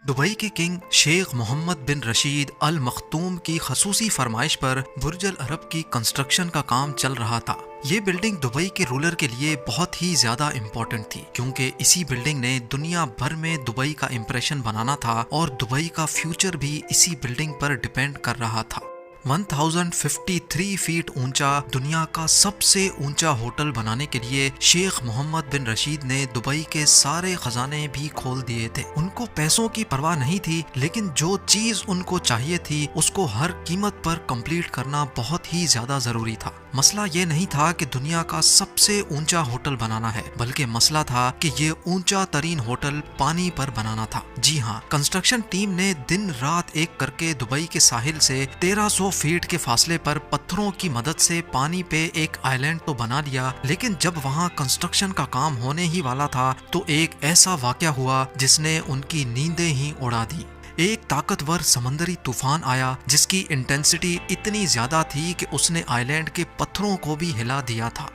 Dubai के king Sheikh Mohammad बिन रशीद अल मखतूम की खसूसी फरमाइश पर बुर्ज अल अरब की कंस्ट्रक्शन का काम चल रहा था। ये बिल्डिंग दुबई के रूलर के लिए बहुत ही ज्यादा इम्पोर्टेंट थी, क्योंकि इसी बिल्डिंग ने दुनिया भर में दुबई का इम्प्रेशन बनाना था और दुबई का फ्यूचर भी इसी बिल्डिंग पर डिपेंड कर रहा था। 1053 फीट ऊंचा दुनिया का सबसे ऊंचा होटल बनाने के लिए शेख मोहम्मद बिन रशीद ने दुबई के सारे खजाने भी खोल दिए थे। उनको पैसों की परवाह नहीं थी, लेकिन जो चीज उनको चाहिए थी उसको हर कीमत पर कंप्लीट करना बहुत ही ज्यादा जरूरी था। मसला ये नहीं था कि दुनिया का सबसे ऊंचा होटल बनाना है, बल्कि मसला था कि ये ऊंचा तरीन होटल पानी पर बनाना था। जी हाँ, कंस्ट्रक्शन टीम ने दिन रात एक करके दुबई के साहिल से 1300 फीट के फासले पर पत्थरों की मदद से पानी पे एक आइलैंड तो बना लिया, लेकिन जब वहाँ कंस्ट्रक्शन का काम होने ही वाला था तो एक ऐसा वाकया हुआ जिसने उनकी नींदें ही उड़ा दी। एक ताकतवर समंदरी तूफान आया जिसकी इंटेंसिटी इतनी ज्यादा थी कि उसने आइलैंड के पत्थरों को भी हिला दिया था।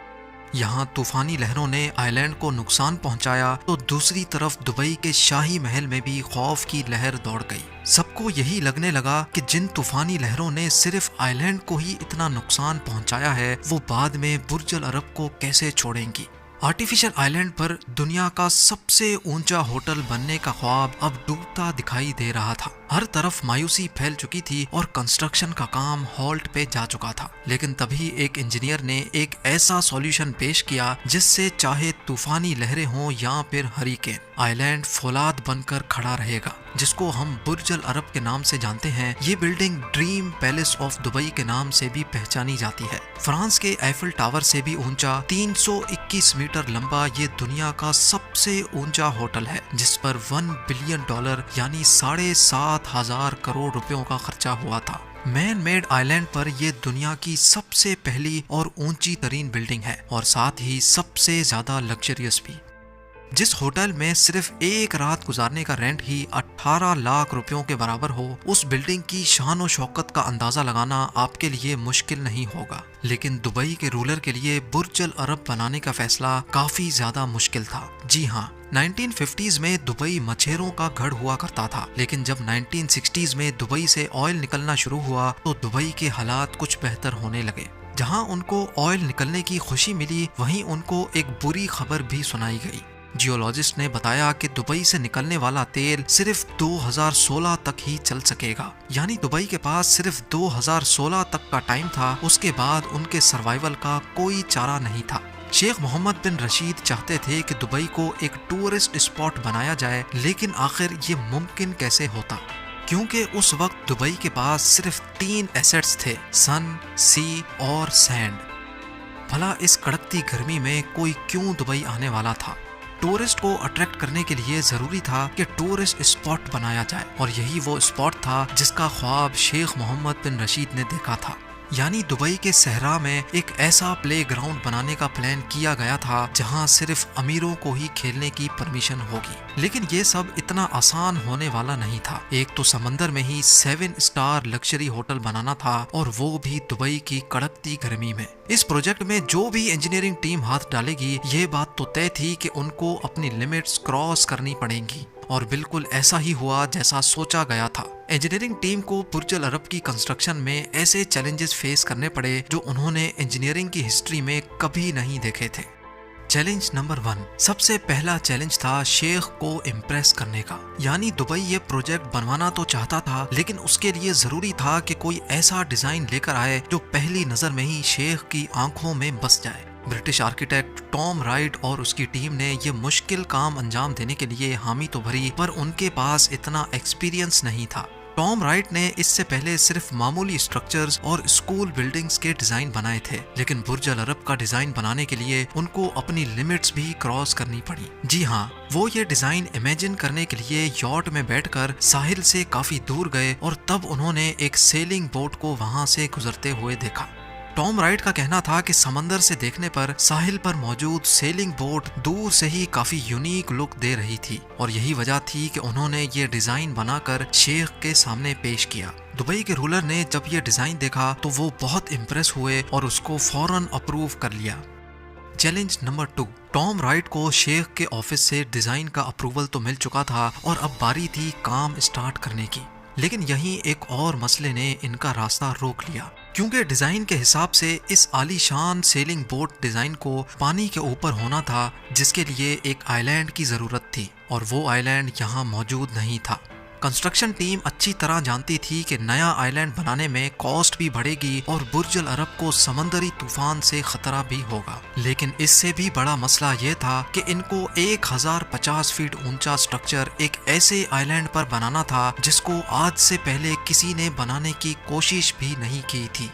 यहाँ तूफानी लहरों ने आइलैंड को नुकसान पहुंचाया तो दूसरी तरफ दुबई के शाही महल में भी खौफ की लहर दौड़ गई। सबको यही लगने लगा कि जिन तूफानी लहरों ने सिर्फ आइलैंड को ही इतना नुकसान पहुंचाया है, वो बाद में बुर्ज अल अरब को कैसे छोड़ेंगी। आर्टिफिशियल आइलैंड पर दुनिया का सबसे ऊंचा होटल बनने का ख्वाब अब डूबता दिखाई दे रहा था। हर तरफ मायूसी फैल चुकी थी और कंस्ट्रक्शन का काम हॉल्ट पे जा चुका था। लेकिन तभी एक इंजीनियर ने एक ऐसा सॉल्यूशन पेश किया जिससे चाहे तूफानी लहरें हों या फिर हरिकेन, आइलैंड फौलाद बनकर खड़ा रहेगा, जिसको हम बुर्ज अल अरब के नाम से जानते हैं। ये building dream palace of Dubai के नाम से भी पहचानी जाती है। फ्रांस के एफिल टावर से भी ऊंचा 321 मीटर लंबा ये दुनिया का सबसे ऊंचा होटल है, जिस पर $1 बिलियन यानी 7,500 करोड़ रुपयों का खर्चा हुआ था। मैन मेड आइलैंड पर यह दुनिया की सबसे पहली और ऊंची तरीन बिल्डिंग है और साथ ही सबसे ज्यादा लग्जरियस भी। जिस होटल में सिर्फ एक रात गुजारने का रेंट ही 18 लाख रुपयों के बराबर हो, उस बिल्डिंग की शान और शौकत का अंदाजा लगाना आपके लिए मुश्किल नहीं होगा। लेकिन दुबई के रूलर के लिए बुर्ज अल अरब बनाने का फैसला काफी ज्यादा मुश्किल था। जी हाँ, 1950s में दुबई मछेरों का गढ़ हुआ करता था, लेकिन जब 1960s में दुबई से ऑयल निकलना शुरू हुआ तो दुबई के हालात कुछ बेहतर होने लगे। जहाँ उनको ऑयल निकलने की खुशी मिली, वहीं उनको एक बुरी खबर भी सुनाई गई। जियोलॉजिस्ट ने बताया कि दुबई से निकलने वाला तेल सिर्फ 2016 तक ही चल सकेगा, यानी दुबई के पास सिर्फ 2016 तक का टाइम था। उसके बाद उनके सर्वाइवल का कोई चारा नहीं था। शेख मोहम्मद बिन रशीद चाहते थे कि दुबई को एक टूरिस्ट स्पॉट बनाया जाए, लेकिन आखिर ये मुमकिन कैसे होता, क्योंकि उस वक्त दुबई के पास सिर्फ 3 एसेट्स थे, सन, सी और सैंड। भला इस कड़कती गर्मी में कोई क्यों दुबई आने वाला था। टूरिस्ट को अट्रैक्ट करने के लिए जरूरी था कि टूरिस्ट स्पॉट बनाया जाए, और यही वो स्पॉट था जिसका ख्वाब शेख मोहम्मद बिन रशीद ने देखा था। यानी दुबई के सहरा में एक ऐसा प्ले ग्राउंड बनाने का प्लान किया गया था जहां सिर्फ अमीरों को ही खेलने की परमिशन होगी। लेकिन ये सब इतना आसान होने वाला नहीं था। एक तो समंदर में ही 7 स्टार लग्जरी होटल बनाना था, और वो भी दुबई की कड़कती गर्मी में। इस प्रोजेक्ट में जो भी इंजीनियरिंग टीम हाथ डालेगी, ये बात तो तय थी कि उनको अपनी लिमिट्स क्रॉस करनी पड़ेंगी, और बिल्कुल ऐसा ही हुआ जैसा सोचा गया था। इंजीनियरिंग टीम को बुर्ज अल अरब की कंस्ट्रक्शन में ऐसे चैलेंजेस फेस करने पड़े जो उन्होंने इंजीनियरिंग की हिस्ट्री में कभी नहीं देखे थे। चैलेंज नंबर 1, सबसे पहला चैलेंज था शेख को इम्प्रेस करने का। यानी दुबई ये प्रोजेक्ट बनवाना तो चाहता था, लेकिन उसके लिए जरूरी था कि कोई ऐसा डिजाइन लेकर आए जो पहली नजर में ही शेख की आंखों में बस जाए। ब्रिटिश आर्किटेक्ट टॉम राइट और उसकी टीम ने यह मुश्किल काम अंजाम देने के लिए हामी तो भरी, पर उनके पास इतना एक्सपीरियंस नहीं था। टॉम राइट ने इससे पहले सिर्फ मामूली स्ट्रक्चर्स और स्कूल बिल्डिंग्स के डिजाइन बनाए थे, लेकिन बुर्ज अल अरब का डिजाइन बनाने के लिए उनको अपनी लिमिट्स भी क्रॉस करनी पड़ी। जी हाँ, वो ये डिजाइन इमेजिन करने के लिए यॉट में बैठकर साहिल से काफी दूर गए, और तब उन्होंने एक सेलिंग बोट को वहां से गुजरते हुए देखा। टॉम राइट का कहना था कि समंदर से देखने पर साहिल पर मौजूद सेलिंग बोट दूर से ही काफी यूनिक लुक दे रही थी, और यही वजह थी कि उन्होंने ये डिजाइन बनाकर शेख के सामने पेश किया। दुबई के रूलर ने जब ये डिजाइन देखा तो वो बहुत इम्प्रेस हुए और उसको फौरन अप्रूव कर लिया। Challenge number 2। टॉम राइट को शेख के ऑफिस से डिजाइन का अप्रूवल तो मिल चुका था और अब बारी थी काम स्टार्ट करने की। लेकिन यहीं एक और मसले ने इनका रास्ता रोक लिया, क्योंकि डिजाइन के हिसाब से इस आलीशान सेलिंग बोट डिजाइन को पानी के ऊपर होना था, जिसके लिए एक आइलैंड की जरूरत थी और वो आइलैंड यहाँ मौजूद नहीं था। कंस्ट्रक्शन टीम अच्छी तरह जानती थी कि नया आइलैंड बनाने में कॉस्ट भी बढ़ेगी और बुर्ज अल अरब को समंदरी तूफान से खतरा भी होगा। लेकिन इससे भी बड़ा मसला ये था कि इनको 1050 फीट ऊंचा स्ट्रक्चर एक ऐसे आइलैंड पर बनाना था जिसको आज से पहले किसी ने बनाने की कोशिश भी नहीं की थी।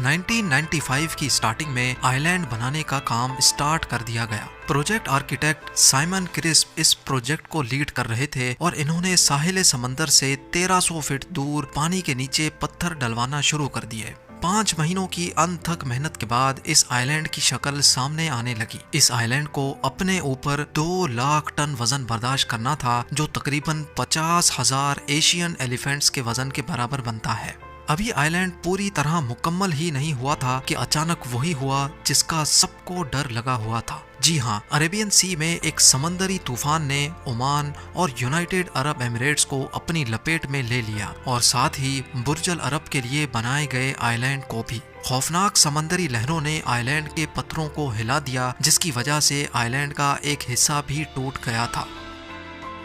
1995 की स्टार्टिंग में आइलैंड बनाने का काम स्टार्ट कर दिया गया। प्रोजेक्ट आर्किटेक्ट साइमन क्रिस्प इस प्रोजेक्ट को लीड कर रहे थे और इन्होंने साहिल समंदर से 1300 फीट दूर पानी के नीचे पत्थर डलवाना शुरू कर दिए। 5 महीनों की अनथक मेहनत के बाद इस आइलैंड की शक्ल सामने आने लगी। इस आइलैंड को अपने ऊपर 2 लाख टन वजन बर्दाश्त करना था, जो तकरीबन 50,000 एशियन एलिफेंट्स के वजन के बराबर बनता है। अभी आइलैंड पूरी तरह मुकम्मल ही नहीं हुआ था कि अचानक वही हुआ जिसका सबको डर लगा हुआ था। जी हाँ, अरेबियन सी में एक समंदरी तूफान ने ओमान और यूनाइटेड अरब एमिरेट्स को अपनी लपेट में ले लिया और साथ ही बुर्ज अल अरब के लिए बनाए गए आइलैंड को भी। खौफनाक समंदरी लहरों ने आइलैंड के पत्थरों को हिला दिया, जिसकी वजह से आइलैंड का एक हिस्सा भी टूट गया था।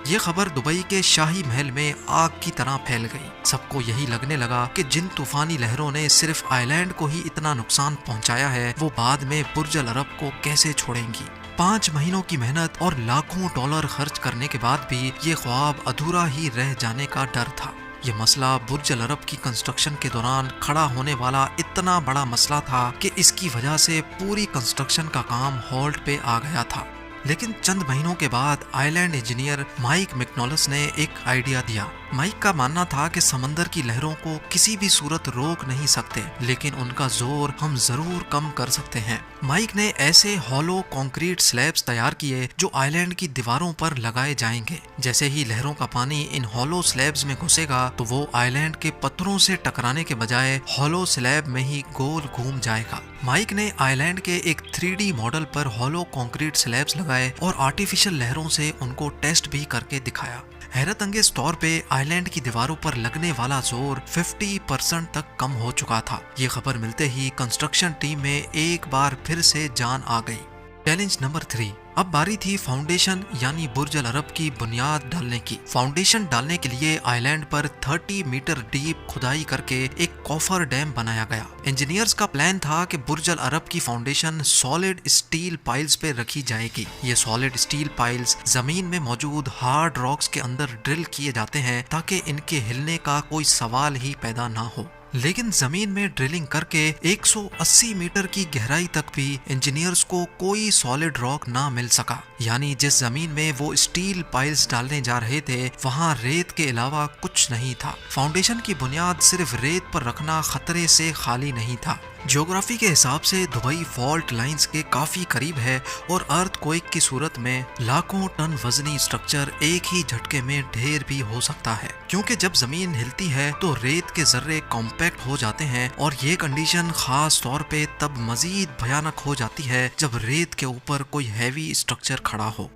ये खबर दुबई के शाही महल में आग की तरह फैल गई। सबको यही लगने लगा कि जिन तूफानी लहरों ने सिर्फ आइलैंड को ही इतना नुकसान पहुंचाया है, वो बाद में बुर्ज अल अरब को कैसे छोड़ेंगी। 5 महीनों की मेहनत और लाखों डॉलर खर्च करने के बाद भी ये ख्वाब अधूरा ही रह जाने का डर था। ये मसला बुर्ज अल अरब की कंस्ट्रक्शन के दौरान खड़ा होने वाला इतना बड़ा मसला था कि इसकी वजह से पूरी कंस्ट्रक्शन का काम होल्ड पे आ गया था। लेकिन चंद महीनों के बाद आइलैंड इंजीनियर माइक मैक्नोलस ने एक आइडिया दिया। माइक का मानना था कि समंदर की लहरों को किसी भी सूरत रोक नहीं सकते, लेकिन उनका जोर हम जरूर कम कर सकते हैं। माइक ने ऐसे हॉलो कंक्रीट स्लैब्स तैयार किए जो आइलैंड की दीवारों पर लगाए जाएंगे। जैसे ही लहरों का पानी इन हॉलो स्लैब्स में घुसेगा तो वो आइलैंड के पत्थरों से टकराने के बजाय हॉलो स्लैब में ही गोल घूम जाएगा। माइक ने आइलैंड के एक 3D मॉडल पर हॉलो कंक्रीट स्लैब्स लगाए और आर्टिफिशियल लहरों से उनको टेस्ट भी करके दिखाया। हैरत अंगेज तौर पे आइलैंड की दीवारों पर लगने वाला जोर 50% तक कम हो चुका था। ये खबर मिलते ही कंस्ट्रक्शन टीम में एक बार फिर से जान आ गई। Challenge number 3। अब बारी थी फाउंडेशन यानी बुर्ज अल अरब की बुनियाद डालने की। फाउंडेशन डालने के लिए आइलैंड पर 30 मीटर डीप खुदाई करके एक कॉफर डैम बनाया गया। इंजीनियर्स का प्लान था कि बुर्ज अल अरब की फाउंडेशन सॉलिड स्टील पाइल्स पे रखी जाएगी। ये सॉलिड स्टील पाइल्स जमीन में मौजूद हार्ड रॉक्स के अंदर ड्रिल किए जाते हैं ताकि इनके हिलने का कोई सवाल ही पैदा ना हो। लेकिन जमीन में ड्रिलिंग करके 180 मीटर की गहराई तक भी इंजीनियर्स को कोई सॉलिड रॉक ना मिल सका। यानी जिस जमीन में वो स्टील पाइल्स डालने जा रहे थे वहाँ रेत के अलावा कुछ नहीं था। फाउंडेशन की बुनियाद सिर्फ रेत पर रखना खतरे से खाली नहीं था। ज्योग्राफी के हिसाब से दुबई फॉल्ट लाइंस के काफी करीब है और अर्थक्वेक की सूरत में लाखों टन वजनी स्ट्रक्चर एक ही झटके में ढेर भी हो सकता है, क्योंकि जब जमीन हिलती है तो रेत के जर्रे कॉम्पैक्ट हो जाते हैं और ये कंडीशन खास तौर पे तब मजीद भयानक हो जाती है जब रेत के ऊपर कोई हैवी स्ट्रक्चर खड़ा हो।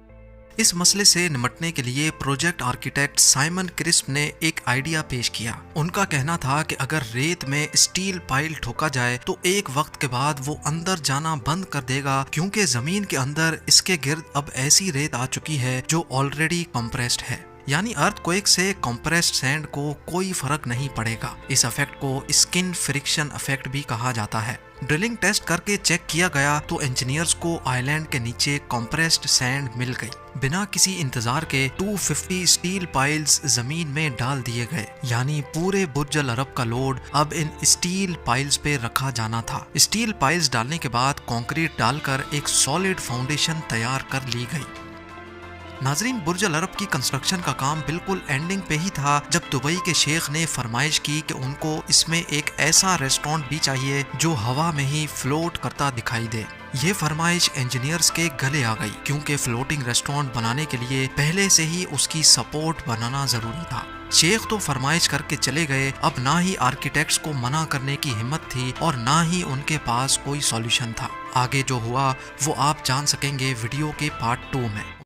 इस मसले से निपटने के लिए प्रोजेक्ट आर्किटेक्ट साइमन क्रिस्प ने एक आइडिया पेश किया। उनका कहना था कि अगर रेत में स्टील पाइल ठोका जाए तो एक वक्त के बाद वो अंदर जाना बंद कर देगा, क्योंकि जमीन के अंदर इसके गिर्द अब ऐसी रेत आ चुकी है जो ऑलरेडी कंप्रेस्ड है। यानी अर्थक्वेक से कंप्रेस्ड सैंड को कोई फर्क नहीं पड़ेगा। इस इफेक्ट को स्किन फ्रिक्शन इफेक्ट भी कहा जाता है। ड्रिलिंग टेस्ट करके चेक किया गया तो इंजीनियर्स को आइलैंड के नीचे कंप्रेस्ड सैंड मिल गई। बिना किसी इंतजार के 250 स्टील पाइल्स जमीन में डाल दिए गए। यानी पूरे बुर्ज अल अरब का लोड अब इन स्टील पाइल्स पे रखा जाना था। स्टील पाइल्स डालने के बाद कंक्रीट डालकर एक सॉलिड फाउंडेशन तैयार कर ली गई। नाजरीन, बुर्ज अल अरब की कंस्ट्रक्शन का काम बिल्कुल एंडिंग पे ही था जब दुबई के शेख ने फरमाइश की कि उनको इसमें एक ऐसा रेस्टोरेंट भी चाहिए जो हवा में ही फ्लोट करता दिखाई दे। ये फरमाइश इंजीनियर्स के गले आ गई, क्योंकि फ्लोटिंग रेस्टोरेंट बनाने के लिए पहले से ही उसकी सपोर्ट बनाना जरूरी था। शेख तो फरमाइश करके चले गए। अब ना ही आर्किटेक्ट्स को मना करने की हिम्मत थी और ना ही उनके पास कोई सॉल्यूशन था। آگے جو ہوا وہ آپ جان سکیں گے ویڈیو کے پارٹ 2 میں۔